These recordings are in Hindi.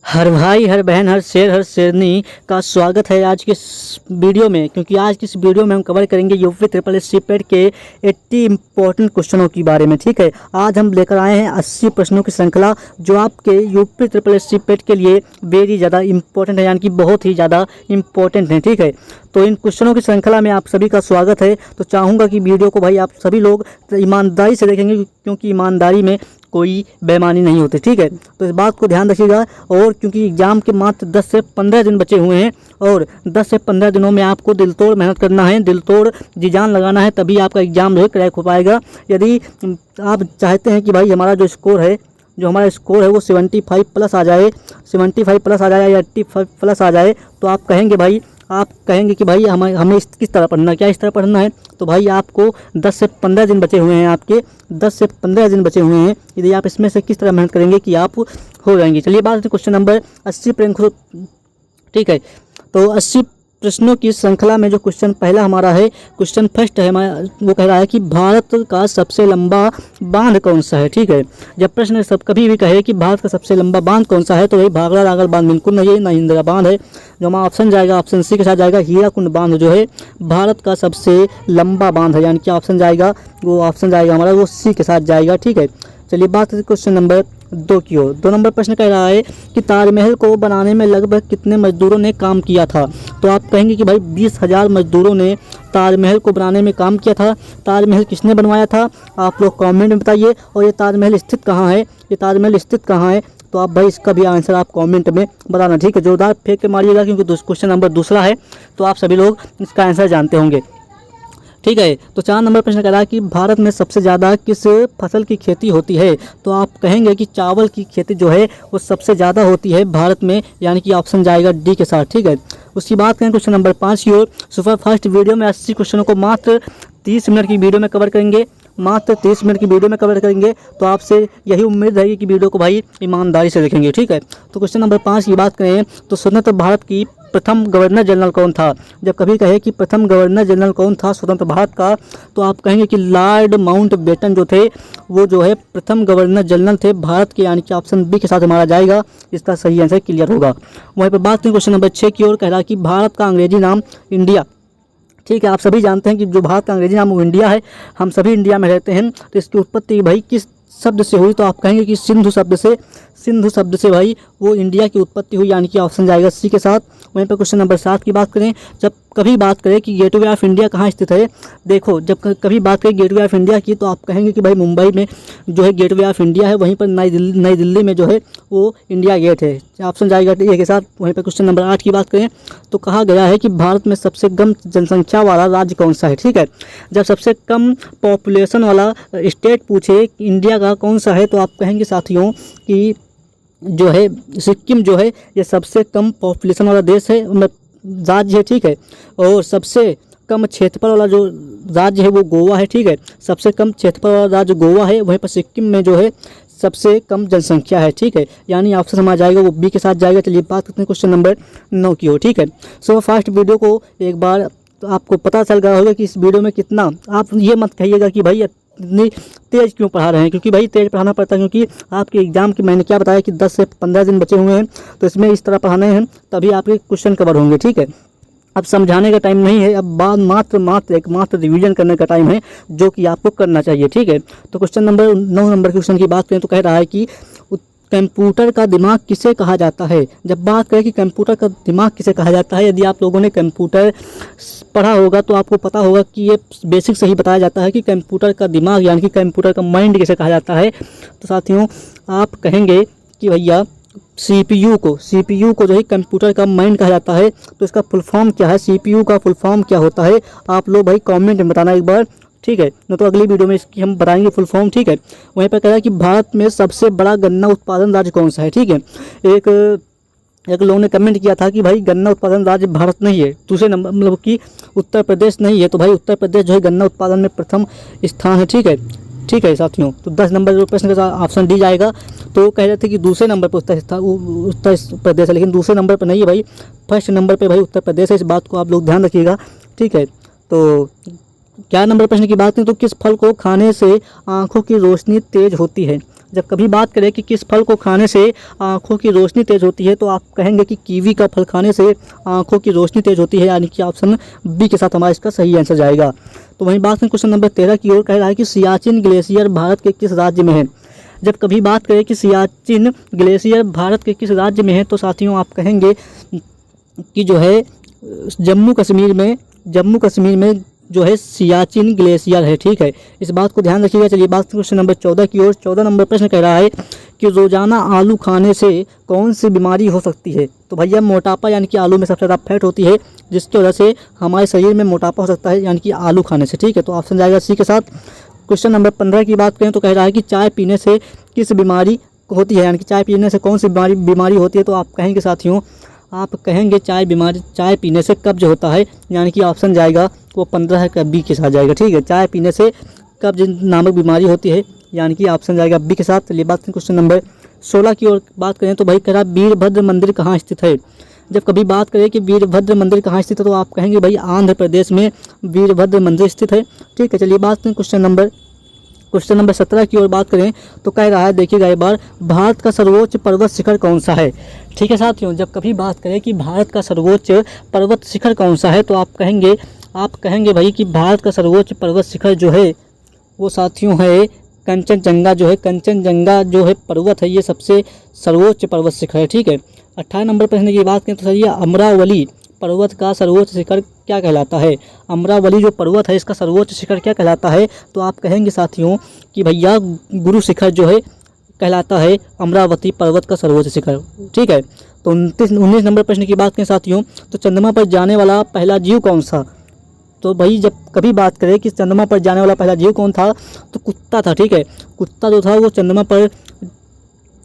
हर भाई हर बहन हर शेर हर शेरनी का स्वागत है आज के इस वीडियो में। क्योंकि आज की इस वीडियो में हम कवर करेंगे यूपी ट्रिपल एस सीपेट के 80 इंपॉर्टेंट क्वेश्चनों के बारे में। ठीक है, आज हम लेकर आए हैं 80 प्रश्नों की श्रृंखला जो आपके यूपी ट्रिपल एस सीपेट के लिए वेरी ज़्यादा इंपॉर्टेंट है, यानी कि बहुत ही ज़्यादा इंपॉर्टेंट है। ठीक है, तो इन क्वेश्चनों की श्रृंखला में आप सभी का स्वागत है। तो चाहूँगा कि वीडियो को भाई आप सभी लोग ईमानदारी से देखेंगे, क्योंकि ईमानदारी में कोई बेईमानी नहीं होती। ठीक है, तो इस बात को ध्यान रखिएगा। और क्योंकि एग्ज़ाम के मात्र 10 से 15 दिन बचे हुए हैं और 10 से 15 दिनों में आपको दिल तोड़ मेहनत करना है, दिल तोड़ जी जान लगाना है, तभी आपका एग्ज़ाम जो है क्रैक हो पाएगा। यदि आप चाहते हैं कि भाई हमारा जो स्कोर है वो 75 प्लस आ जाए, 75 प्लस आ जाए या 85 प्लस आ जाए, तो आप कहेंगे कि भाई हमें किस तरह पढ़ना है, क्या इस तरह पढ़ना है। तो भाई आपको 10 से 15 दिन बचे हुए हैं, आपके 10 से 15 दिन बचे हुए हैं। यदि आप इसमें से किस तरह मेहनत करेंगे कि आप हो जाएंगे। चलिए बात है क्वेश्चन नंबर 80 पर। ठीक है, तो 80 प्रश्नों की श्रृंखला में जो क्वेश्चन पहला हमारा है, क्वेश्चन फर्स्ट है हमारा, वो कह रहा है कि भारत का सबसे लंबा बांध कौन सा है। ठीक है, जब प्रश्न सब कभी भी कहे कि भारत का सबसे लंबा बांध कौन सा है, तो वही भाखड़ा रागल बांध बिल्कुल नहीं है, ना इंदिरा बांध है। जो हमारा ऑप्शन जाएगा, ऑप्शन सी के साथ जाएगा, हीराकुंड बांध जो है भारत का सबसे लंबा बांध है, यानी कि ऑप्शन जाएगा हमारा वो सी के साथ जाएगा। ठीक है, चलिए बात है क्वेश्चन नंबर 2 की ओर। 2 नंबर प्रश्न कह रहा है कि ताजमहल को बनाने में लगभग कितने मजदूरों ने काम किया था। तो आप कहेंगे कि भाई 20,000 मजदूरों ने ताजमहल को बनाने में काम किया था। ताजमहल किसने बनवाया था, आप लोग कमेंट में बताइए। और ये ताजमहल स्थित कहाँ है, तो आप भाई इसका भी आंसर आप कमेंट में बताना। ठीक है, जोरदार फेंक के मारिएगा, क्योंकि क्वेश्चन नंबर दूसरा है, तो आप सभी लोग इसका आंसर जानते होंगे। ठीक है, तो 4 नंबर प्रश्न कह रहा है कि भारत में सबसे ज़्यादा किस फसल की खेती होती है। तो आप कहेंगे कि चावल की खेती जो है वो सबसे ज़्यादा होती है भारत में, यानी कि ऑप्शन जाएगा डी के साथ। ठीक है, उसकी बात करें क्वेश्चन नंबर 5 की ओर। सुपर फास्ट वीडियो में 80 क्वेश्चनों को मात्र 30 मिनट की वीडियो में कवर करेंगे, तो आपसे यही उम्मीद रहेगी कि वीडियो को भाई ईमानदारी से देखेंगे। ठीक है, तो क्वेश्चन नंबर 5 की बात करें तो स्वतंत्र भारत की प्रथम गवर्नर जनरल कौन था। जब कभी कहे कि प्रथम गवर्नर जनरल कौन था स्वतंत्र भारत का, तो आप कहेंगे कि लॉर्ड माउंटबेटन जो थे वो जो है प्रथम गवर्नर जनरल थे भारत के, यानी कि ऑप्शन बी के साथ हमारा जाएगा, इसका सही आंसर क्लियर होगा। वहीं पर बात करें क्वेश्चन नंबर 6 की ओर। कह रहा है कि भारत का अंग्रेजी नाम इंडिया। ठीक है, आप सभी जानते हैं कि जो भारत का अंग्रेजी नाम वो इंडिया है, हम सभी इंडिया में रहते हैं। तो इसकी उत्पत्ति भाई किस शब्द से हुई, तो आप कहेंगे कि सिंधु शब्द से भाई वो इंडिया की उत्पत्ति हुई, यानी कि ऑप्शन जाएगा सी के साथ। वहीं पर क्वेश्चन नंबर 7 की बात करें, जब कभी बात करें कि गेटवे ऑफ इंडिया कहाँ स्थित है। देखो, जब कभी बात करें गेटवे ऑफ इंडिया की, तो आप कहेंगे कि भाई मुंबई में जो है गेटवे ऑफ इंडिया है, वहीं पर नई दिल्ली में जो है वो इंडिया गेट है, ऑप्शन जाएगा ए के साथ। वहीं पर क्वेश्चन नंबर 8 की बात करें तो कहा गया है कि भारत में सबसे कम जनसंख्या वाला राज्य कौन सा है। ठीक है, जब सबसे कम पॉपुलेशन वाला स्टेट पूछे इंडिया का कौन सा है, तो आप कहेंगे साथियों कि जो है सिक्किम जो है ये सबसे कम पॉपुलेशन वाला देश है, राज्य है। ठीक है, और सबसे कम क्षेत्रफल वाला जो राज्य है वो गोवा है। ठीक है, सबसे कम क्षेत्रफल वाला राज्य गोवा है, वहीं पर सिक्किम में जो है सबसे कम जनसंख्या है। ठीक है, यानी ऑप्शन हमारा जाएगा वो बी के साथ जाएगा। चलिए बात करते हैं क्वेश्चन नंबर 9 की हो। ठीक है, सो फास्ट वीडियो को एक बार तो आपको पता चल गया होगा कि इस वीडियो में कितना, आप ये मत कहिएगा कि भाई इतनी तेज़ क्यों पढ़ा रहे हैं, क्योंकि भाई तेज़ पढ़ाना पड़ता है, क्योंकि आपके एग्ज़ाम की मैंने क्या बताया कि 10 से 15 दिन बचे हुए हैं, तो इसमें इस तरह पढ़ाने हैं तभी आपके क्वेश्चन कवर होंगे। ठीक है, अब समझाने का टाइम नहीं है, अब बाद मात्र रिवीजन करने का टाइम है, जो कि आपको करना चाहिए। ठीक है, तो क्वेश्चन नंबर 9 नंबर क्वेश्चन की बात करें तो कह रहा है कि कंप्यूटर का दिमाग किसे कहा जाता है। जब बात करें कि कंप्यूटर का दिमाग किसे कहा जाता है, यदि आप लोगों ने कंप्यूटर पढ़ा होगा तो आपको पता होगा कि ये बेसिक से ही बताया जाता है कि कंप्यूटर का दिमाग यानी कि कंप्यूटर का माइंड किसे कहा जाता है। तो साथियों आप कहेंगे कि भैया सीपीयू को जो है कंप्यूटर का माइंड कहा जाता है। तो इसका फुल फॉर्म क्या है, सीपीयू का फुल फॉर्म क्या होता है, आप लोग भाई कमेंट में बताना एक बार। ठीक है, न तो अगली वीडियो में इसकी हम बताएंगे फुल फॉर्म। ठीक है, वहीं पर कह रहा है कि भारत में सबसे बड़ा गन्ना उत्पादन राज्य कौन सा है। ठीक है, एक लोगों ने कमेंट किया था कि भाई गन्ना उत्पादन राज्य भारत नहीं है, दूसरे नंबर मतलब कि उत्तर प्रदेश नहीं है। तो भाई उत्तर प्रदेश जो है गन्ना उत्पादन में प्रथम स्थान है। ठीक है साथियों, तो 10 नंबर जो प्रश्न का ऑप्शन डी जाएगा। तो कह रहे थे कि दूसरे नंबर पर उत्तर प्रदेश है, लेकिन दूसरे नंबर पर नहीं है भाई, फर्स्ट नंबर पर भाई उत्तर प्रदेश है। इस बात को आप लोग ध्यान रखिएगा। ठीक है, तो 11 नंबर प्रश्न की बात करें तो किस फल को खाने से आँखों की रोशनी तेज होती है। जब कभी बात करें कि किस फल को खाने से आँखों की रोशनी तेज़ होती है तो आप कहेंगे कि कीवी का फल खाने से आँखों की रोशनी तेज़ होती है, यानी कि ऑप्शन बी के साथ हमारा इसका सही आंसर जाएगा। तो वहीं बात करें क्वेश्चन नंबर 13 की ओर, कह रहा है कि सियाचिन ग्लेशियर भारत के किस राज्य में है। जब कभी बात करें कि सियाचिन ग्लेशियर भारत के किस राज्य में है तो साथियों आप कहेंगे कि जो है जम्मू कश्मीर में जो है सियाचिन ग्लेशियर है, ठीक है, इस बात को ध्यान रखिएगा। चलिए बात क्वेश्चन नंबर 14 की ओर। 14 नंबर प्रश्न कह रहा है कि रोजाना आलू खाने से कौन सी बीमारी हो सकती है। तो भैया मोटापा, यानी कि आलू में सबसे ज़्यादा फैट होती है जिसकी वजह से हमारे शरीर में मोटापा हो सकता है, यानी कि आलू खाने से, ठीक है, तो ऑप्शन जाएगा सी के साथ। क्वेश्चन नंबर 15 की बात करें तो कह रहा है कि चाय पीने से किस बीमारी होती है, यानी कि चाय पीने से कौन सी बीमारी होती है। तो आप कहेंगे साथियों, आप कहेंगे चाय पीने से कब्ज होता है, यानी कि ऑप्शन जाएगा वो 15 का बी के साथ जाएगा, ठीक है, चाय पीने से कब्ज नामक बीमारी होती है, यानी कि ऑप्शन जाएगा बी के साथ। चलिए बात करें क्वेश्चन नंबर 16 की ओर बात करें तो भाई कह रहा वीरभद्र मंदिर कहाँ स्थित है। जब कभी बात करें कि वीरभद्र मंदिर कहाँ स्थित है तो आप कहेंगे भाई आंध्र प्रदेश में वीरभद्र मंदिर स्थित है, ठीक है। चलिए बात करें क्वेश्चन नंबर 17 की ओर बात करें तो कह रहा है, देखिएगा एक बार, भारत का सर्वोच्च पर्वत शिखर कौन सा है, ठीक है साथियों। जब कभी बात करें कि भारत का सर्वोच्च पर्वत शिखर कौन सा है तो आप कहेंगे भाई कि भारत का सर्वोच्च पर्वत शिखर जो है वो साथियों है कंचनजंगा जो है पर्वत है, ये सबसे सर्वोच्च पर्वत शिखर है, ठीक है। 18 नंबर प्रश्न की बात करें तो सर अमरावली पर्वत का सर्वोच्च शिखर क्या कहलाता है। अमरावली जो पर्वत है इसका सर्वोच्च शिखर क्या कहलाता है। तो आप कहेंगे साथियों कि भैया गुरु शिखर जो है कहलाता है अमरावती पर्वत का सर्वोच्च शिखर, ठीक है। तो 19 नंबर प्रश्न की बात करें साथियों तो चंद्रमा पर जाने वाला पहला जीव कौन सा। तो भाई जब कभी बात करें कि चंद्रमा पर जाने वाला पहला जीव कौन था तो कुत्ता था, ठीक है, कुत्ता जो था वो चंद्रमा पर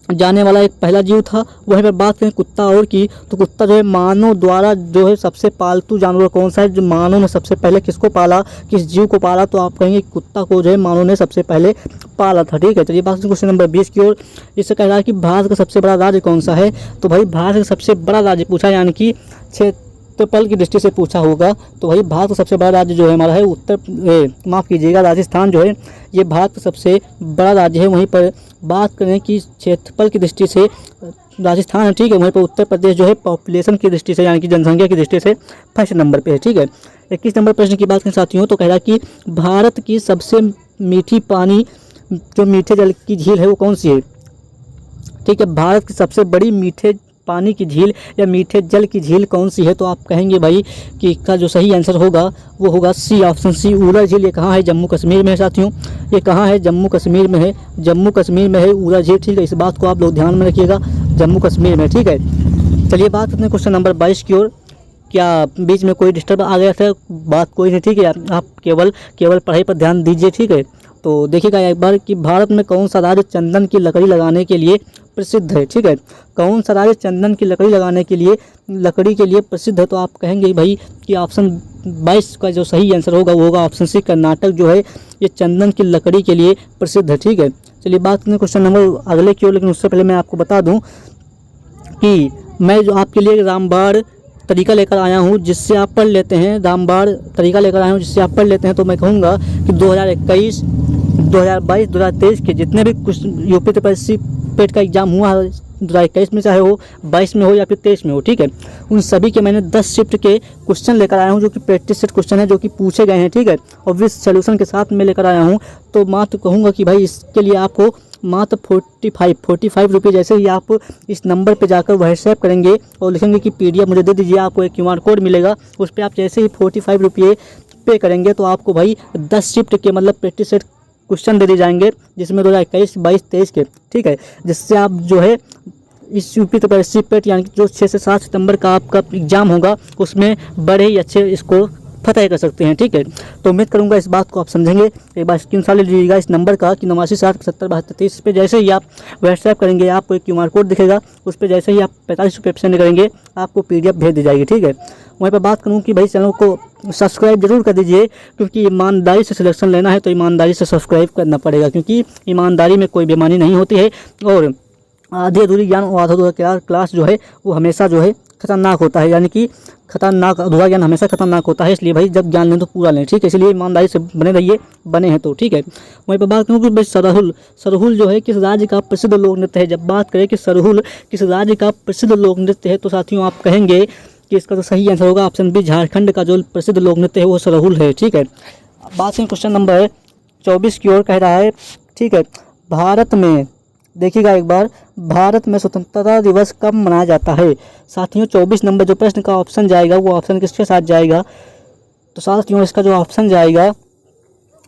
जाने वाला एक पहला जीव था। वहीं पर बात करें कुत्ता और की तो कुत्ता जो है मानव द्वारा जो है सबसे पालतू जानवर कौन सा है, जो मानव ने सबसे पहले किसको पाला, किस जीव को पाला। तो आप कहेंगे कुत्ता को जो है मानव ने सबसे पहले पाला था, ठीक है। चलिए बात करें क्वेश्चन नंबर 20 की ओर। इससे कह रहा है कि भारत का सबसे बड़ा राज्य कौन सा है। तो भाई भारत का सबसे बड़ा राज्य पूछा, यानी कि क्षेत्रफल की दृष्टि से पूछा होगा तो भाई भारत का सबसे बड़ा राज्य जो है हमारा है राजस्थान जो है ये भारत का सबसे बड़ा राज्य है। वहीं पर बात करें कि क्षेत्रफल की दृष्टि से राजस्थान है, ठीक है। वहीं पर उत्तर प्रदेश जो है पॉपुलेशन की दृष्टि से यानी कि जनसंख्या की दृष्टि से फर्स्ट नंबर पे है, ठीक है। 21 नंबर प्रश्न की बात करें साथियों तो कह रहा है कि भारत की सबसे मीठे जल की झील है वो कौन सी है, ठीक है। भारत की सबसे बड़ी मीठे पानी की झील या मीठे जल की झील कौन सी है। तो आप कहेंगे भाई कि इसका जो सही आंसर होगा वो होगा सी, ऑप्शन सी, ऊरा झील। ये कहाँ है, जम्मू कश्मीर में है साथियों, ये कहाँ है, जम्मू कश्मीर में है ऊरा झील, ठीक है। इस बात को आप लोग ध्यान में रखिएगा, जम्मू कश्मीर में, ठीक है। चलिए बात करते हैं क्वेश्चन नंबर 22 की ओर। क्या बीच में कोई डिस्टर्ब आ गया था, बात कोई नहीं, ठीक है। आप केवल पढ़ाई पर ध्यान दीजिए, ठीक है। तो देखिएगा एक बार कि भारत में कौन सा राज्य चंदन की लकड़ी लगाने के लिए प्रसिद्ध है, ठीक है। कौन सा राज्य चंदन की लकड़ी लगाने के लिए प्रसिद्ध है। तो आप कहेंगे भाई कि ऑप्शन 22 का जो सही आंसर होगा वो होगा ऑप्शन सी, कर्नाटक जो है ये चंदन की लकड़ी के लिए प्रसिद्ध है, ठीक है। चलिए बात करें क्वेश्चन नंबर अगले की ओर, लेकिन उससे पहले मैं आपको बता दूं कि मैं जो आपके लिए रामबाण तरीका लेकर आया हूं जिससे आप पढ़ लेते हैं, तो मैं कहूँगा कि 2021, 2022, 2023 के जितने भी कुछ यूपी TPSC पेट का एग्जाम हुआ है 2021 में चाहे हो 22 में हो या फिर 23 में हो, ठीक है, उन सभी के मैंने 10 शिफ्ट के क्वेश्चन लेकर आया हूं जो कि प्रैक्टिस सेट क्वेश्चन है जो कि पूछे गए हैं, ठीक है, और विद सोल्यूशन के साथ मैं लेकर आया हूं। तो मात्र कहूँगा कि भाई इसके लिए आपको मात्र 45 रुपये जैसे ही आप इस नंबर पे जाकर व्हाट्सएप करेंगे और लिखेंगे कि PDF मुझे दे दीजिए, आपको एक QR कोड मिलेगा, उस पर आप जैसे ही 45 रुपये पे करेंगे तो आपको भाई 10 शिफ्ट के मतलब प्रैक्टिस सेट क्वेश्चन दे दिए जाएंगे जिसमें 2021, 22, 23 के, ठीक है, जिससे आप जो है इस यूपी TPSC पेट यानी कि जो 6 से 7 सितंबर का आपका एग्जाम होगा उसमें बड़े ही अच्छे स्कोर फतह कर सकते हैं, ठीक है। तो उम्मीद करूंगा इस बात को आप समझेंगे। एक बार स्क्रीनशॉट ले लीजिएगा इस नंबर का कि 8960707230 पे जैसे ही आप व्हाट्सएप करेंगे आपको एक QR कोड दिखेगा, उस पर जैसे ही आप 45 रुपये सेंड करेंगे आपको PDF भेज दी जाएगी, ठीक है। वहीं पर बात करूँ कि भाई चैनल को सब्सक्राइब जरूर कर दीजिए क्योंकि ईमानदारी से सिलेक्शन लेना है तो ईमानदारी से सब्सक्राइब करना पड़ेगा क्योंकि ईमानदारी में कोई बेईमानी नहीं होती है और आधी अधूरी ज्ञान और आधा अधूरा क्लास जो है वो हमेशा जो है खतरनाक होता है, यानी कि खतरनाक, अधूरा ज्ञान हमेशा खतरनाक होता है, इसलिए भाई जब ज्ञान लें तो पूरा लें, ठीक है। इसलिए ईमानदारी से बने रहिए, बने हैं तो, ठीक है। वहीं पर बात करूँ कि भाई सरहुल, सरहुल जो है किस राज्य का प्रसिद्ध लोक नृत्य है। जब बात करें कि सरहुल किस राज्य का प्रसिद्ध लोक नृत्य है, तो साथियों आप कहेंगे कि इसका तो सही आंसर होगा ऑप्शन बी, झारखंड का जो प्रसिद्ध लोक नृत्य है वो सरहुल है, ठीक है। बात करें क्वेश्चन नंबर 24 की ओर, कह रहा है, ठीक है, भारत में देखिएगा एक बार, भारत में स्वतंत्रता दिवस कब मनाया जाता है। साथियों 24 नंबर जो प्रश्न का ऑप्शन जाएगा वो ऑप्शन किसके साथ जाएगा, तो साथियों इसका जो ऑप्शन जाएगा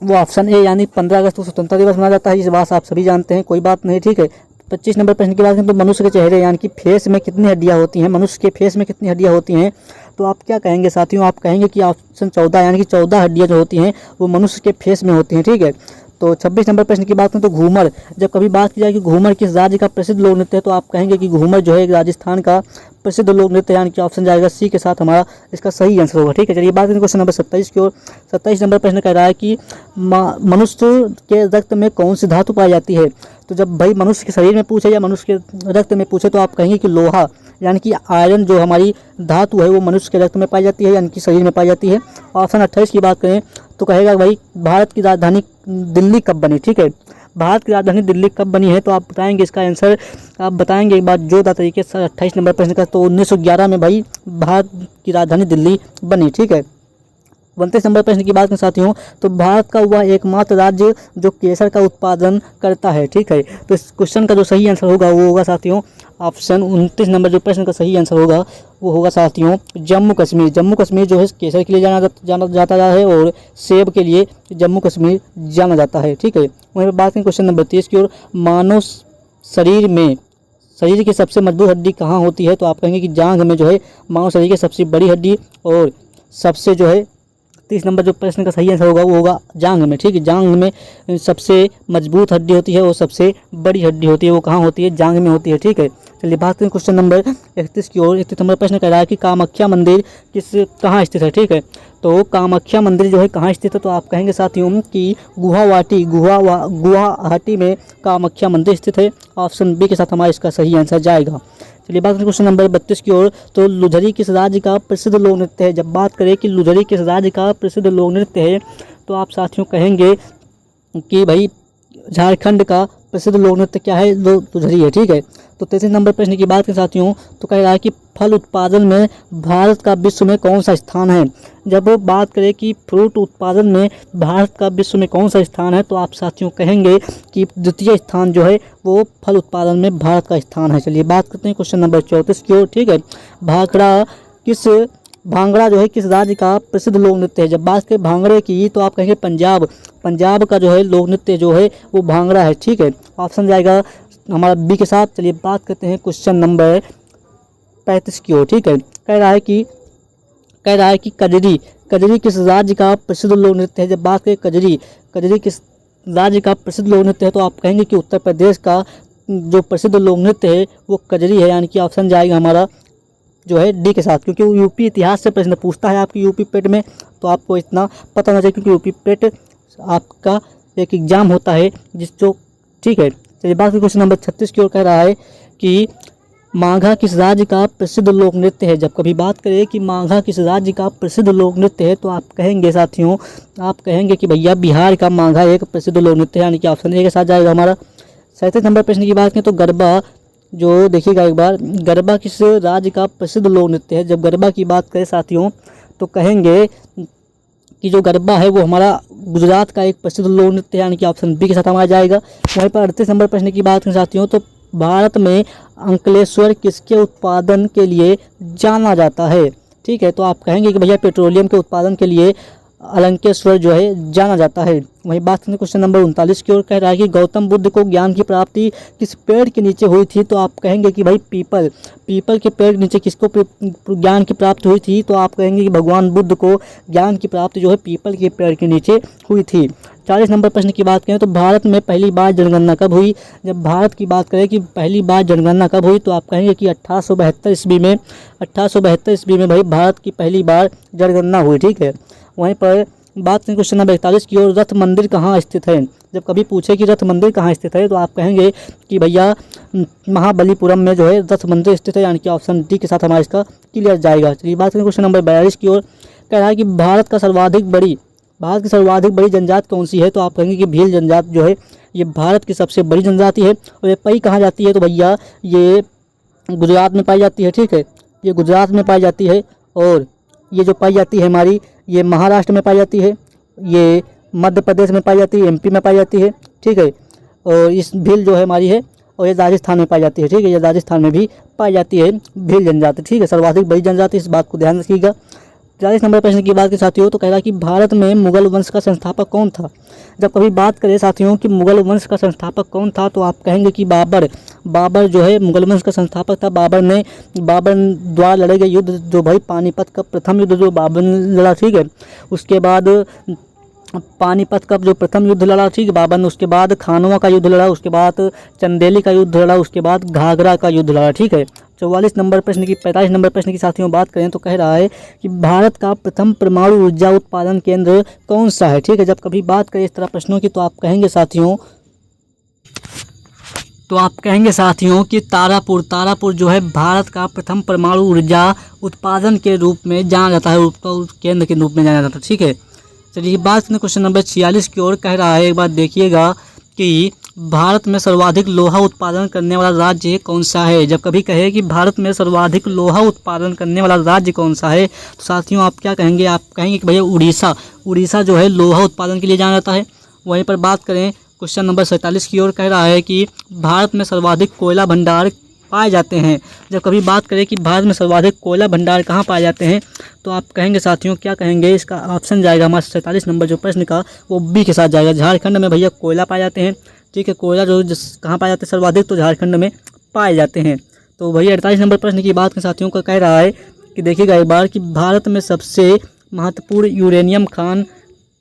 वो ऑप्शन ए, यानी 15 अगस्त को स्वतंत्रता दिवस मनाया जाता है। इस बात आप सभी जानते हैं, कोई बात नहीं, ठीक है। 25 नंबर प्रश्न की बात करें तो मनुष्य के चेहरे यानी कि फेस में कितनी हड्डियां होती हैं, मनुष्य के फेस में कितनी हड्डियां होती हैं, तो आप क्या कहेंगे साथियों, आप कहेंगे कि ऑप्शन 14 यानी कि 14 हड्डियां जो होती हैं वो मनुष्य के फेस में होती हैं, ठीक है। तो 26 नंबर प्रश्न की बात करें तो घूमर, जब कभी बात की जाए कि घूमर किस राज्य का प्रसिद्ध लोक नृत्य है, तो आप कहेंगे कि घूमर जो है एक राजस्थान का प्रसिद्ध लोक नृत्य, यानी कि ऑप्शन जाएगा सी के साथ हमारा इसका सही आंसर होगा, ठीक है। चलिए बात करें क्वेश्चन नंबर 27 की ओर। 27 नंबर प्रश्न कह रहा है कि मनुष्य के रक्त में कौन सी धातु पाई जाती है। तो जब भाई मनुष्य के शरीर में पूछे या मनुष्य के रक्त में पूछे तो आप कहेंगे कि लोहा, यानी कि आयरन जो हमारी धातु है वो मनुष्य के रक्त में पाई जाती है, यानी कि शरीर में पाई जाती है। ऑप्शन 28 की बात करें तो कहेगा भाई भारत की राजधानी दिल्ली कब बनी, ठीक है। भारत की राजधानी दिल्ली कब बनी है, तो आप बताएंगे इसका आंसर, आप बताएंगे एक बार जोरदार तरीके से 28 नंबर प्रश्न का, तो 1911 में भाई भारत की राजधानी दिल्ली बनी, ठीक है। 29 नंबर प्रश्न की बात करें साथियों तो भारत का वह एकमात्र राज्य जो केसर का उत्पादन करता है, ठीक है। तो इस क्वेश्चन का जो सही आंसर होगा वो होगा साथियों ऑप्शन 29 नंबर जो प्रश्न का सही आंसर होगा वो होगा साथियों जम्मू कश्मीर। जम्मू कश्मीर जो है केसर के लिए जाना जाता है और सेब के लिए जम्मू कश्मीर जाना जाता है, ठीक है। वहीं पर बात करें क्वेश्चन नंबर 30 की ओर, मानव शरीर की सबसे मजबूत हड्डी कहाँ होती है, तो आप कहेंगे कि जांघ में जो है मानव शरीर की सबसे बड़ी हड्डी और सबसे जो है 30 नंबर जो प्रश्न का सही आंसर होगा वो होगा जांघ में, ठीक है। जांघ में सबसे मजबूत हड्डी होती है और सबसे बड़ी हड्डी होती है, वो कहाँ होती है, जांघ में होती है, ठीक है। चलिए बात करें क्वेश्चन नंबर 31 की ओर। 31 नंबर प्रश्न कह रहा है कि कामाख्या मंदिर कहाँ स्थित है, ठीक है। तो कामाख्या मंदिर जो है कहाँ स्थित है, तो आप कहेंगे साथियों कि गुवाहाटी में कामाख्या मंदिर स्थित है। ऑप्शन बी के साथ हमारा इसका सही आंसर जाएगा। चलिए बात करें क्वेश्चन नंबर 32 की ओर। तो लुधरी किस राज्य का प्रसिद्ध लोक नृत्य है। जब बात करें कि लुधरी किस राज्य का प्रसिद्ध लोक नृत्य है, तो आप साथियों कहेंगे कि भाई झारखंड का प्रसिद्ध लोक नृत्य क्या है, लुधरी है, ठीक है। तो 33 नंबर प्रश्न की बात करें साथियों तो कह रहा है कि फल उत्पादन में भारत का विश्व में कौन सा स्थान है। जब बात करें कि फ्रूट उत्पादन में भारत का विश्व में कौन सा स्थान है, तो आप साथियों कहेंगे कि द्वितीय स्थान जो है वो फल उत्पादन में भारत का स्थान है। चलिए बात करते हैं क्वेश्चन नंबर 34 की ओर, ठीक है। भांगड़ा जो है किस राज्य का प्रसिद्ध लोक नृत्य है। जब बात करें भांगड़े की तो आप कहेंगे पंजाब का जो है लोक नृत्य जो है वो भांगड़ा है, ठीक है। ऑप्शन जाएगा हमारा बी के साथ। चलिए बात करते हैं क्वेश्चन नंबर 35 की ओर, ठीक है। कह रहा है कि कजरी किस राज्य का प्रसिद्ध लोक नृत्य है। जब बात करें कजरी किस राज्य का प्रसिद्ध लोक नृत्य है, तो आप कहेंगे कि उत्तर प्रदेश का जो प्रसिद्ध लोक नृत्य है वो कजरी है, यानी कि ऑप्शन जाएगा हमारा जो है डी के साथ, क्योंकि वो यूपी इतिहास से प्रश्न पूछता है आपकी यूपी पेट में, तो आपको इतना पता होना चाहिए क्योंकि यूपी पेट आपका एक एग्जाम होता है ठीक है। चलिए बात करें क्वेश्चन नंबर 36 की ओर। कह रहा है कि माघा किस राज्य का प्रसिद्ध लोक नृत्य है। जब कभी बात करें कि माघा किस राज्य का प्रसिद्ध लोक नृत्य है, तो आप कहेंगे साथियों, आप कहेंगे कि भैया बिहार का माघा एक प्रसिद्ध लोक नृत्य है, यानी कि ऑप्शन ए के साथ जाएगा हमारा। 37 नंबर प्रश्न की बात करें तो गरबा जो देखिएगा एक बार, गरबा किस राज्य का प्रसिद्ध लोक नृत्य है। जब गरबा की बात करें साथियों तो कहेंगे कि जो गरबा है वो हमारा गुजरात का एक प्रसिद्ध लोक नृत्य है, यानी कि ऑप्शन बी के साथ हमारा जाएगा। वहीं पर 38 नंबर प्रश्न की बात करें साथियों तो भारत में अंकलेश्वर किसके उत्पादन के लिए जाना जाता है, ठीक है। तो आप कहेंगे कि भैया पेट्रोलियम के उत्पादन के लिए अलंकेश्वर जो है जाना जाता है। वहीं बात करें क्वेश्चन नंबर 39 की ओर। कह रहा है कि गौतम बुद्ध को ज्ञान की प्राप्ति किस पेड़ के नीचे हुई थी, तो आप कहेंगे कि भाई पीपल के पेड़ के नीचे किसको ज्ञान की प्राप्ति हुई थी, तो आप कहेंगे कि भगवान बुद्ध को ज्ञान की प्राप्ति जो है पीपल के पेड़ के नीचे हुई थी। 40 नंबर प्रश्न की बात करें तो भारत में पहली बार जनगणना कब हुई। जब भारत की बात करें कि पहली बार जनगणना कब हुई, तो आप कहेंगे कि 1872 ईस्वी में भाई भारत की पहली बार जनगणना हुई, ठीक है। वहीं पर बात करें क्वेश्चन नंबर 41 की ओर, रथ मंदिर कहाँ स्थित है। जब कभी पूछे कि रथ मंदिर कहाँ स्थित है, तो आप कहेंगे कि भैया महाबलीपुरम में जो है 10 मंदिर स्थित है, यानी कि ऑप्शन डी के साथ हमारा इसका क्लियर जाएगा। चलिए बात करें क्वेश्चन नंबर 42 की ओर। कह रहा है कि भारत की सर्वाधिक बड़ी जनजाति कौन सी है? तो आप कहेंगे कि भील जनजाति जो है ये भारत की सबसे बड़ी जनजाति है। और ये पाई कहाँ जाती है? तो भैया ये गुजरात में पाई जाती है, ठीक है, ये गुजरात में पाई जाती है। और ये जो पाई जाती है हमारी, ये महाराष्ट्र में पाई जाती है, ये मध्य प्रदेश में पाई जाती है, एमपी में पाई जाती है, ठीक है। और इस भील जो है हमारी है, और ये राजस्थान में पाई जाती है, ठीक है, ये राजस्थान में भी पाई जाती है भील जनजाति, ठीक है, सर्वाधिक बड़ी जनजाति, इस बात को ध्यान रखिएगा। 40 नंबर प्रश्न की बात के साथियों, तो कह रहा है कि भारत में मुगल वंश का संस्थापक कौन था? जब कभी बात करें साथियों कि मुगल वंश का संस्थापक कौन था, तो आप कहेंगे कि बाबर जो है मुगल वंश का संस्थापक था। बाबर द्वारा लड़े गए युद्ध जो भाई पानीपत का प्रथम युद्ध जो बाबर ने लड़ा, ठीक है, उसके बाद पानीपत का जो प्रथम युद्ध लड़ा, ठीक है, बाबर ने, उसके बाद खानवा का युद्ध लड़ा, उसके बाद चंदेली का युद्ध लड़ा, उसके बाद घाघरा का युद्ध लड़ा, ठीक है। 45 नंबर प्रश्न की साथियों बात करें तो कह रहा है कि भारत का प्रथम परमाणु ऊर्जा उत्पादन केंद्र कौन सा है? ठीक है, जब कभी बात करें इस तरह प्रश्नों की तो आप कहेंगे साथियों कि तारापुर जो है भारत का प्रथम परमाणु ऊर्जा उत्पादन के रूप में जाना जाता है, केंद्र के रूप में जाना जाता है, ठीक है। चलिए बात करें क्वेश्चन नंबर 46 की ओर। कह रहा है, एक बात देखिएगा कि भारत में सर्वाधिक लोहा उत्पादन करने वाला राज्य कौन सा है? जब कभी कहे कि भारत में सर्वाधिक लोहा उत्पादन करने वाला राज्य कौन सा है, तो साथियों आप क्या कहेंगे? आप कहेंगे कि भैया उड़ीसा जो है लोहा उत्पादन के लिए जाना जाता है। वहीं पर बात करें क्वेश्चन नंबर 47 की ओर। कह रहा है कि भारत में सर्वाधिक कोयला भंडार पाए जाते हैं। जब कभी बात करें कि भारत में सर्वाधिक कोयला भंडार कहाँ पाए जाते हैं, तो आप कहेंगे साथियों, क्या कहेंगे? इसका ऑप्शन जाएगा हमारा 47 नंबर जो प्रश्न का, वो बी के साथ जाएगा। झारखंड में भैया कोयला पाए जाते हैं, ठीक है, कोयला जो कहाँ पाए जाते हैं सर्वाधिक, तो झारखंड में पाए जाते हैं। तो भैया 48 नंबर प्रश्न की बात के साथियों का कह रहा है कि देखिएगा एक बार कि भारत में सबसे महत्वपूर्ण यूरेनियम खान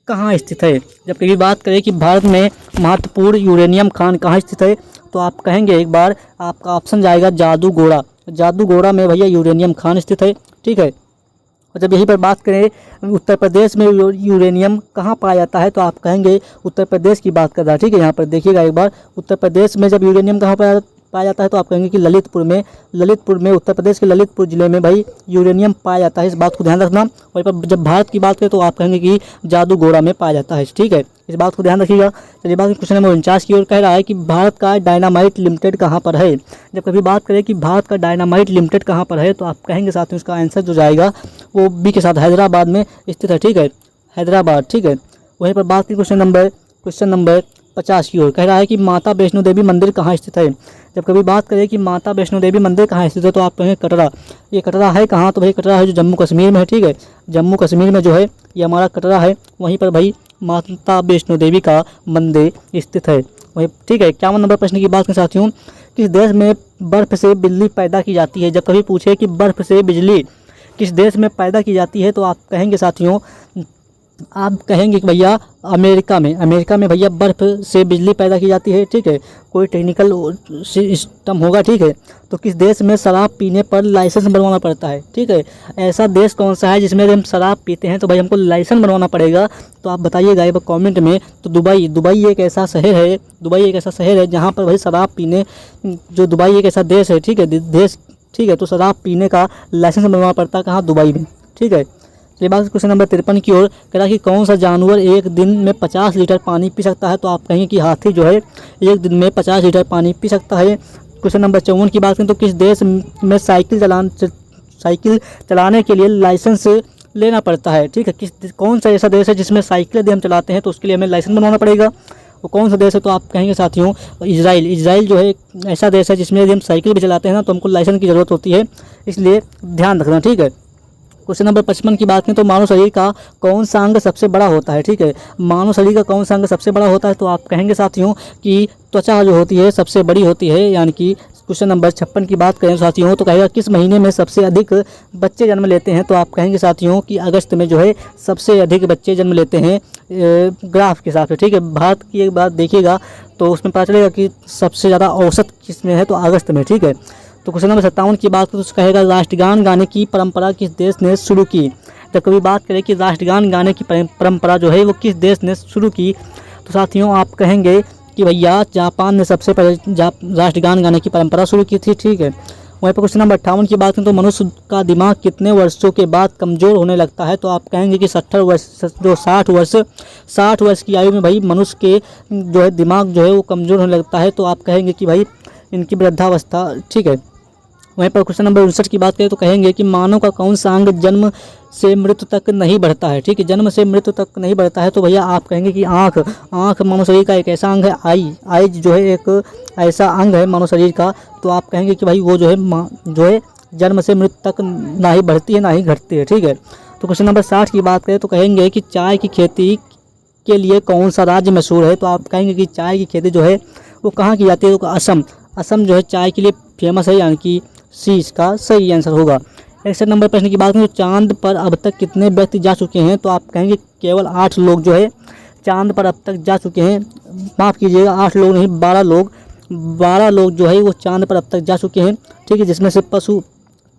कहाँ स्थित है? जब कभी बात करें कि भारत में महत्वपूर्ण यूरेनियम खान कहाँ स्थित है, तो आप कहेंगे एक बार, आपका ऑप्शन जाएगा जादूगोड़ा में भैया यूरेनियम खान स्थित है, ठीक है। और जब यहीं पर बात करें उत्तर प्रदेश में यूरेनियम कहाँ पाया जाता है, तो आप कहेंगे उत्तर प्रदेश की बात कर रहा है, ठीक है। यहाँ पर देखिएगा एक बार, उत्तर प्रदेश में जब यूरेनियम कहाँ पाया जाता है, तो आप कहेंगे कि ललितपुर में उत्तर प्रदेश के ललितपुर जिले में भाई यूरेनियम पाया जाता है, इस बात को ध्यान रखना। वहीं पर जब भारत की बात करें तो आप कहेंगे कि जादूगोड़ा में पाया जाता है, ठीक है, इस बात को ध्यान रखिएगा। चलिए बात क्वेश्चन नंबर 49 की ओर। कह रहा है कि भारत का डायनामाइट लिमिटेड कहाँ पर है? जब कभी बात करें कि भारत का डायनामाइट लिमिटेड कहाँ पर है, तो आप कहेंगे साथियों इसका आंसर जो जाएगा वो बी के साथ हैदराबाद में स्थित है, ठीक है, हैदराबाद, ठीक है। वहीं पर बात की क्वेश्चन नंबर 50 की ओर। कह रहा है कि माता वैष्णो देवी मंदिर कहाँ स्थित है? जब कभी बात करें कि माता वैष्णो देवी मंदिर कहाँ स्थित है, तो आप कहेंगे कटरा। ये कटरा है कहाँ? तो भाई कटरा है जो जम्मू कश्मीर में है, ठीक है, जम्मू कश्मीर में जो है ये हमारा कटरा है, वहीं पर भाई माता वैष्णो देवी का मंदिर स्थित है, वही, ठीक है। 51 नंबर प्रश्न की बात करें साथियों, किस देश में बर्फ़ से बिजली पैदा की जाती है? जब कभी पूछे कि बर्फ़ से बिजली किस देश में पैदा की जाती है, तो आप कहेंगे साथियों, आप कहेंगे कि भैया अमेरिका में भैया बर्फ़ से बिजली पैदा की जाती है, ठीक है, कोई टेक्निकल सिस्टम होगा, ठीक है। तो किस देश में शराब पीने पर लाइसेंस बनवाना पड़ता है, ठीक है, ऐसा देश कौन सा है जिसमें हम शराब पीते हैं तो भाई हमको लाइसेंस बनवाना पड़ेगा? तो आप बताइएगा एक बार कॉमेंट में। तो दुबई एक ऐसा शहर है जहाँ पर भाई शराब पीने, जो दुबई एक ऐसा देश है, ठीक है, तो शराब पीने का लाइसेंस बनवाना पड़ता है कहाँ? दुबई में, ठीक है। ये बात क्वेश्चन नंबर 53 की ओर। कह रहा कि कौन सा जानवर एक दिन में 50 लीटर पानी पी सकता है? तो आप कहेंगे कि हाथी जो है एक दिन में 50 लीटर पानी पी सकता है। क्वेश्चन नंबर 54 की बात करें तो किस देश में साइकिल चलाने के लिए लाइसेंस लेना पड़ता है, ठीक है, कौन सा ऐसा देश है जिसमें साइकिल यदि हम चलाते हैं तो उसके लिए हमें लाइसेंस बनवाना पड़ेगा? वो कौन सा देश है? तो आप कहेंगे साथियों इजराइल जो है ऐसा देश है जिसमें यदि हम साइकिल भी चलाते हैं ना तो हमको लाइसेंस की ज़रूरत होती है, इसलिए ध्यान रखना, ठीक है। क्वेश्चन नंबर 55 की बात करें तो मानव शरीर का कौन सा अंग सबसे बड़ा होता है, ठीक है, मानव शरीर का कौन सा अंग सबसे बड़ा होता है? तो आप कहेंगे साथियों कि त्वचा जो होती है सबसे बड़ी होती है, यानी कि क्वेश्चन नंबर 56 की बात करें साथियों तो कहेगा किस महीने में सबसे अधिक बच्चे जन्म लेते हैं? तो आप कहेंगे साथियों कि अगस्त में जो है सबसे अधिक बच्चे जन्म लेते हैं ग्राफ के हिसाब से, ठीक है। भारत की एक बात देखिएगा तो उसमें पता चलेगा कि सबसे ज़्यादा औसत किस में है, तो अगस्त में, ठीक है। तो क्वेश्चन नंबर 57 की बात करें तो कहेगा राष्ट्रगान गाने की परंपरा किस देश ने शुरू की? जब कभी बात करें कि राष्ट्रगान गाने की परंपरा जो है वो किस देश ने शुरू की, तो साथियों आप कहेंगे कि भैया जापान ने सबसे पहले राष्ट्रगान गाने की परंपरा शुरू की थी, ठीक है। वहीं पर क्वेश्चन नंबर 58 की बात करें तो मनुष्य का दिमाग कितने वर्षों के बाद कमज़ोर होने लगता है, तो आप कहेंगे कि 70 वर्ष, जो 60 वर्ष की आयु में भाई मनुष्य के जो है दिमाग जो है वो कमज़ोर होने लगता है, तो आप कहेंगे कि भाई इनकी वृद्धावस्था, ठीक है। वहीं पर क्वेश्चन नंबर 59 की बात करें तो कहेंगे कि मानव का कौन सा अंग जन्म से मृत्यु तक नहीं बढ़ता है, ठीक है, जन्म से मृत्यु तक नहीं बढ़ता है, तो भैया आप कहेंगे कि आँख मानव शरीर का एक ऐसा अंग है, आई जो है एक ऐसा अंग है मानव शरीर का, तो आप कहेंगे कि भाई वो जो है जन्म से मृत्यु तक ना ही बढ़ती है ना ही घटती है, ठीक है। तो क्वेश्चन नंबर 60 की बात करें तो कहेंगे कि चाय की खेती के लिए कौन सा राज्य मशहूर है, तो आप कहेंगे कि चाय की खेती जो है वो कहाँ की जाती है, तो असम जो है चाय के लिए फेमस है, यानी कि सी इसका सही आंसर होगा। 61 नंबर प्रश्न की बात करें तो चांद पर अब तक कितने व्यक्ति जा चुके हैं, तो आप कहेंगे केवल 8 लोग जो है चांद पर अब तक जा चुके हैं, माफ़ कीजिएगा 8 लोग नहीं 12 लोग जो है वो चांद पर अब तक जा चुके हैं, ठीक है, जिसमें से पशु,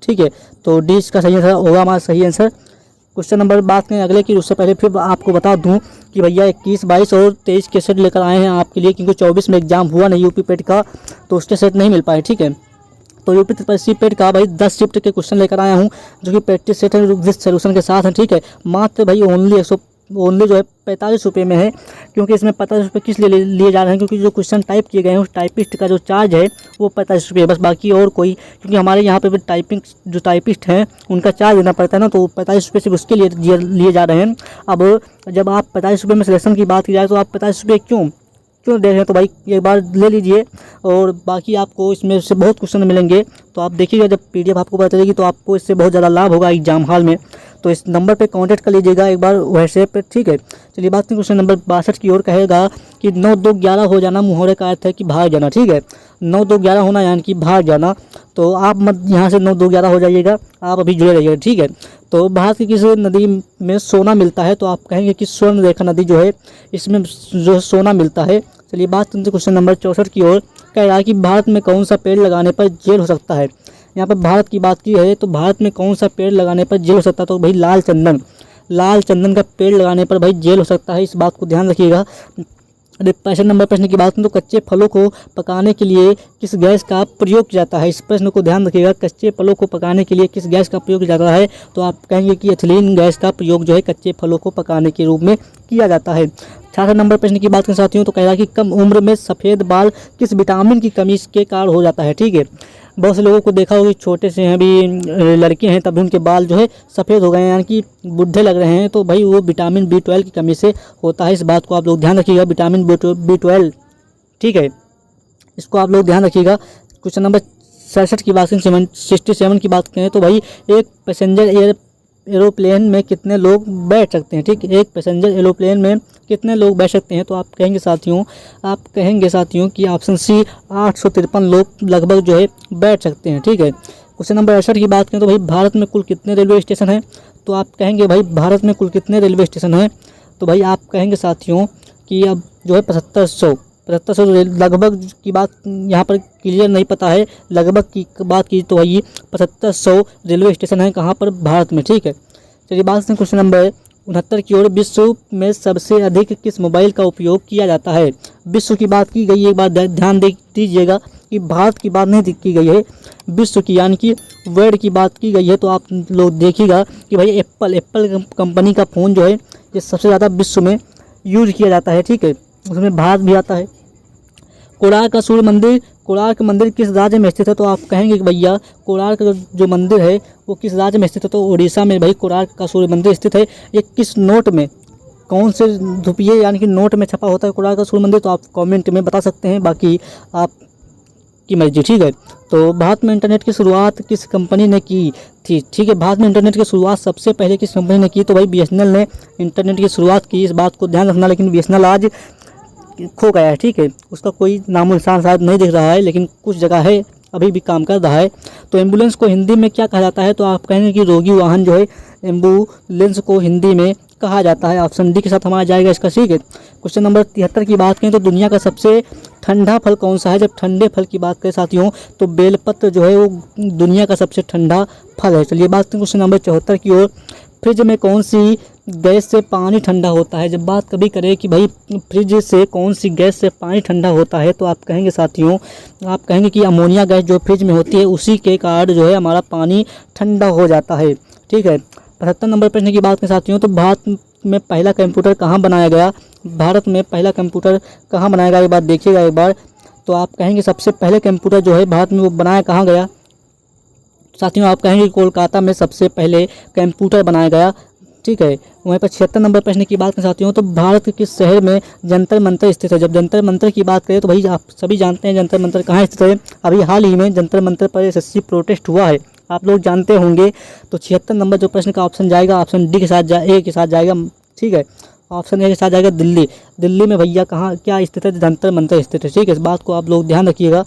ठीक है। तो डी इसका सही आंसर होगा हमारा सही आंसर। क्वेश्चन नंबर बात करें अगले की, उससे पहले फिर आपको बता दूं कि भैया 21, 22 और 23 के सेट लेकर आए हैं आपके लिए, क्योंकि 24 में एग्जाम हुआ नहीं यूपी पेट का, तो उसके सेट नहीं मिल पाए, ठीक है। तो यूपी ट्रिपल पेट का भाई 10 शिफ्ट के क्वेश्चन लेकर आया हूँ, जो कि प्रैक्टिस सेट है विद सोल्यूशन के साथ है, ठीक है। मात्र भाई ओनली जो है 45 रुपये में है, क्योंकि इसमें 45 रुपये किस लिए जा रहे हैं, क्योंकि जो क्वेश्चन टाइप किए गए हैं उस टाइपिस्ट का जो चार्ज है वो 45 रुपये बस, बाकी और कोई, क्योंकि हमारे यहाँ पे भी जो टाइपिस्ट हैं उनका चार्ज देना पड़ता है ना, तो 45 रुपये सिर्फ उसके लिए जा रहे हैं। अब जब आप 45 रुपये में सिलेक्शन की बात की जाए तो आप 45 रुपये क्यों दे रहे हैं, तो भाई एक बार ले लीजिए, और बाकी आपको इसमें से बहुत क्वेश्चन मिलेंगे, तो आप देखिएगा जब PDF आपको पता चलेगी तो आपको इससे बहुत ज़्यादा लाभ होगा एग्जाम हॉल में। तो इस नंबर पे कांटेक्ट कर लीजिएगा एक बार व्हाट्सएप पे, ठीक है। चलिए बात करें क्वेश्चन नंबर 62 की ओर, कहेगा कि 9, 2, 11 हो जाना मुहावरे का अर्थ है कि भाग जाना, ठीक है। 9, 2, 11 होना यानी कि भाग जाना, तो आप मत यहाँ से 9, 2, 11 हो जाइएगा, आप अभी जुड़े रहिएगा, ठीक है। तो भारत की किस नदी में सोना मिलता है, तो आप कहेंगे कि स्वर्ण रेखा नदी जो है इसमें जो सोना मिलता है। चलिए बात करते हैं क्वेश्चन नंबर 64 की ओर, कह रहा है कि भारत में कौन सा पेड़ लगाने पर जेल हो सकता है। यहाँ पर भारत की बात की है तो भारत में कौन सा पेड़ लगाने पर जेल हो सकता है, तो भाई लाल चंदन का पेड़ लगाने पर भाई जेल हो सकता है, इस बात को ध्यान रखिएगा। 65 नंबर प्रश्न की बात करें तो कच्चे फलों को पकाने के लिए किस गैस का प्रयोग किया जाता है, इस प्रश्न को ध्यान रखिएगा। कच्चे फलों को पकाने के लिए किस गैस का प्रयोग किया जाता है, तो आप कहेंगे कि एथिलीन गैस का प्रयोग जो है कच्चे फलों को पकाने के रूप में किया जाता है। 66 नंबर प्रश्न की बात करें साथियों तो कह रहा है कि कम उम्र में सफ़ेद बाल किस विटामिन की कमी के कारण हो जाता है, ठीक है। बहुत से लोगों को देखा होगा छोटे से हैं, अभी लड़के हैं, तभी उनके बाल जो है सफ़ेद हो गए हैं, यानी कि बुढ़े लग रहे हैं, तो भाई वो विटामिन B12 की कमी से होता है, इस बात को आप लोग ध्यान रखिएगा। विटामिन B12, ठीक है, इसको आप लोग ध्यान रखिएगा। क्वेश्चन नंबर 67 की बात करें 67 की बात करें तो भाई एक पैसेंजर एरोप्लेन में कितने लोग बैठ सकते हैं, ठीक है, एक पैसेंजर एरोप्लेन में कितने लोग बैठ सकते हैं, तो आप कहेंगे साथियों कि ऑप्शन सी 853 लोग लगभग जो है बैठ सकते हैं, ठीक है। क्वेश्चन नंबर 68 की बात करें तो भाई भारत में कुल कितने रेलवे स्टेशन हैं, तो आप कहेंगे भाई भारत में कुल कितने रेलवे स्टेशन हैं, तो भाई आप कहेंगे साथियों कि अब जो है 7500 लगभग की बात यहाँ पर क्लियर नहीं पता है, लगभग की बात की तो भाई 7500 रेलवे स्टेशन है कहाँ पर, भारत में, ठीक है। चलिए बात करें क्वेश्चन नंबर 69 की ओर, विश्व में सबसे अधिक किस मोबाइल का उपयोग किया जाता है। विश्व की बात की गई है, एक बार ध्यान दीजिएगा कि भारत की बात नहीं की गई है, विश्व की यानी कि वर्ल्ड की बात की गई है, तो आप लोग देखिएगा कि भाई एप्पल कंपनी का फ़ोन जो है ये सबसे ज़्यादा विश्व में यूज किया जाता है, ठीक है, उसमें भारत भी आता है। कोणार्क मंदिर किस राज्य में स्थित है, तो आप कहेंगे कि भैया कोणार्क जो मंदिर है वो किस राज्य में स्थित है, तो उड़ीसा में भाई कोणार्क का सूर्य मंदिर स्थित है। ये किस नोट में, कौन से रुपये यानी कि नोट में छपा होता है कोणार्क का सूर्य मंदिर, तो आप कमेंट में बता सकते हैं, बाकी आपकी मर्जी, ठीक है। तो भारत में इंटरनेट की शुरुआत किस कंपनी ने की थी, ठीक है, भारत में इंटरनेट की शुरुआत सबसे पहले किस कंपनी ने की, तो भाई BSNL ने इंटरनेट की शुरुआत की, इस बात को ध्यान रखना। लेकिन BSNL आज खो गया है, ठीक है, उसका कोई नामो निशान शायद नहीं दिख रहा है, लेकिन कुछ जगह है अभी भी काम कर रहा है। तो एम्बुलेंस को हिंदी में क्या कहा जाता है, तो आप कहेंगे कि रोगी वाहन जो है एम्बुलेंस को हिंदी में कहा जाता है, ऑप्शन डी के साथ हमारा जाएगा इसका, ठीक है। क्वेश्चन नंबर 73 की बात करें तो दुनिया का सबसे ठंडा फल कौन सा है, जब ठंडे फल की बात करें साथियों तो बेलपत्र जो है वो दुनिया का सबसे ठंडा फल है। चलिए बात करें क्वेश्चन नंबर 74 की ओर, फ्रिज में कौन सी गैस से पानी ठंडा होता है। जब बात कभी करें कि भाई फ्रिज से कौन सी गैस से पानी ठंडा होता है, तो आप कहेंगे साथियों, आप कहेंगे कि अमोनिया गैस जो फ्रिज में होती है उसी के कारण जो है हमारा पानी ठंडा हो जाता है। ठीक है। 75 नंबर प्रश्न की बात करें साथियों, तो भारत में पहला कंप्यूटर कहाँ बनाया गया? भारत में पहला कंप्यूटर कहाँ बनाया गया, ये बात देखिएगा एक बार। तो आप कहेंगे सबसे पहले कंप्यूटर जो है भारत में वो बनाया कहाँ गया? साथियों आप कहेंगे कोलकाता में सबसे पहले कंप्यूटर बनाया गया। ठीक है। वहीं पर 76 नंबर प्रश्न की बात करें साथियों, तो भारत के किस शहर में जंतर मंतर स्थित है? जब जंतर मंतर की बात करें तो भाई आप सभी जानते हैं जंतर मंतर कहाँ स्थित है। अभी हाल ही में जंतर मंतर पर एसएससी प्रोटेस्ट हुआ है, आप लोग जानते होंगे। तो 76 नंबर जो प्रश्न का ऑप्शन जाएगा, ऑप्शन डी के साथ ए के साथ जाएगा। ठीक है। ऑप्शन ए के साथ जाएगा दिल्ली। दिल्ली में भैया कहाँ क्या स्थित है? जंतर मंतर स्थित है। ठीक है, इस बात को आप लोग ध्यान रखिएगा।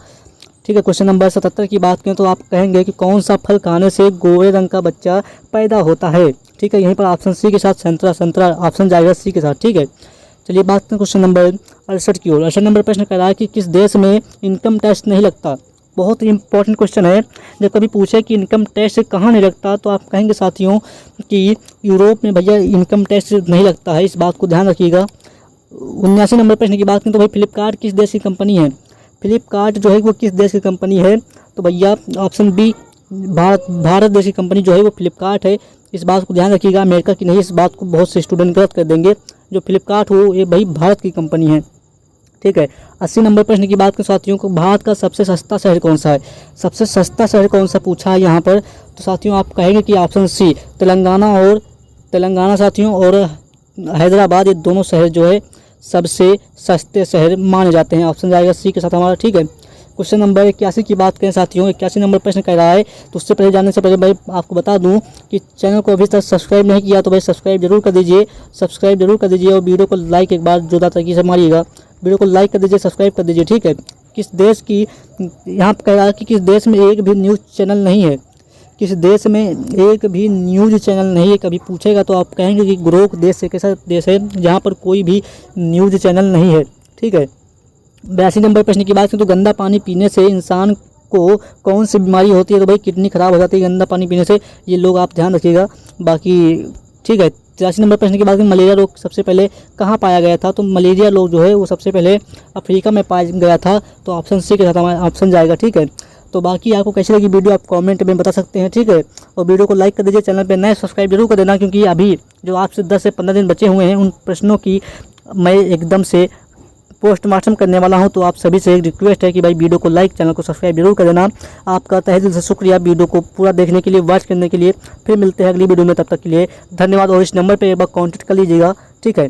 ठीक है। क्वेश्चन नंबर 77 की बात करें तो आप कहेंगे कि कौन सा फल खाने से गोरे रंग का बच्चा पैदा होता है? ठीक है, यहीं पर ऑप्शन सी के साथ संतरा, संतरा ऑप्शन जाएगा सी के साथ। ठीक है। चलिए बात करें क्वेश्चन नंबर 68 की ओर। 68 नंबर प्रश्न कह रहा है कि किस देश में इनकम टैक्स नहीं लगता? बहुत ही इंपॉर्टेंट क्वेश्चन है। जब कभी पूछे कि इनकम टैक्स कहाँ नहीं लगता, तो आप कहेंगे साथियों कि यूरोप में भैया इनकम टैक्स नहीं लगता है, इस बात को ध्यान रखिएगा। 79 नंबर प्रश्न की बात करें तो भाई फ्लिपकार्ट किस देश की कंपनी है? फ्लिपकार्ट जो है वो किस देश की कंपनी है? तो भैया ऑप्शन बी भारत देश की कंपनी जो है वो फ्लिपकार्ट है, इस बात को ध्यान रखिएगा, अमेरिका की नहीं। इस बात को बहुत से स्टूडेंट गलत कर देंगे। जो फ्लिपकार्ट हो ये भाई भारत की कंपनी है। ठीक है। 80 नंबर प्रश्न की बात करें साथियों को, भारत का सबसे सस्ता शहर कौन सा है? सबसे सस्ता शहर कौन सा पूछा है यहाँ पर? तो साथियों आप कहेंगे कि ऑप्शन सी तेलंगाना साथियों और हैदराबाद, ये दोनों शहर जो है सबसे सस्ते शहर माने जाते हैं। ऑप्शन जाएगा सी के साथ हमारा। ठीक है। क्वेश्चन नंबर 81 की बात करें साथियों, 81 नंबर प्रश्न कह रहा है, तो उससे पहले जानने से पहले भाई आपको बता दूं कि चैनल को अभी तक सब्सक्राइब नहीं किया तो भाई सब्सक्राइब जरूर कर दीजिए, और वीडियो को लाइक एक बार जोरदार तरीके से मारिएगा। वीडियो को लाइक कर दीजिए, सब्सक्राइब कर दीजिए। ठीक है। किस देश की, यहाँ पर कह रहा है कि किस देश में एक भी न्यूज़ चैनल नहीं है? किस देश में एक भी न्यूज़ चैनल नहीं है कभी पूछेगा तो आप कहेंगे कि ग्रोक देश एक ऐसा देश है जहाँ पर कोई भी न्यूज़ चैनल नहीं है। ठीक है। 82 नंबर प्रश्न की बात करें तो गंदा पानी पीने से इंसान को कौन सी बीमारी होती है? तो भाई किडनी खराब हो जाती है गंदा पानी पीने से, ये लोग आप ध्यान रखिएगा। बाकी ठीक है। 83 नंबर प्रश्न की बात करें मलेरिया रोग सबसे पहले कहाँ पाया गया था? तो मलेरिया रोग जो है वो सबसे पहले अफ्रीका में पाया गया था, तो ऑप्शन सी के साथ हमारा ऑप्शन जाएगा। ठीक है। तो बाकी आपको कैसी लगी वीडियो आप कमेंट में बता सकते हैं। ठीक है। और वीडियो को लाइक कर दीजिए, चैनल पे नए सब्सक्राइब जरूर कर देना, क्योंकि अभी जो आपसे 10 से 15 दिन बचे हुए हैं उन प्रश्नों की मैं एकदम से पोस्टमार्टम करने वाला हूं। तो आप सभी से एक रिक्वेस्ट है कि भाई वीडियो को लाइक, चैनल को सब्सक्राइब जरूर कर देना। आपका तहे दिल से शुक्रिया वीडियो को पूरा देखने के लिए, वॉच करने के लिए। फिर मिलते हैं अगली वीडियो में, तब तक के लिए धन्यवाद। और इस नंबर पर एक बार कॉन्टैक्ट कर लीजिएगा। ठीक है।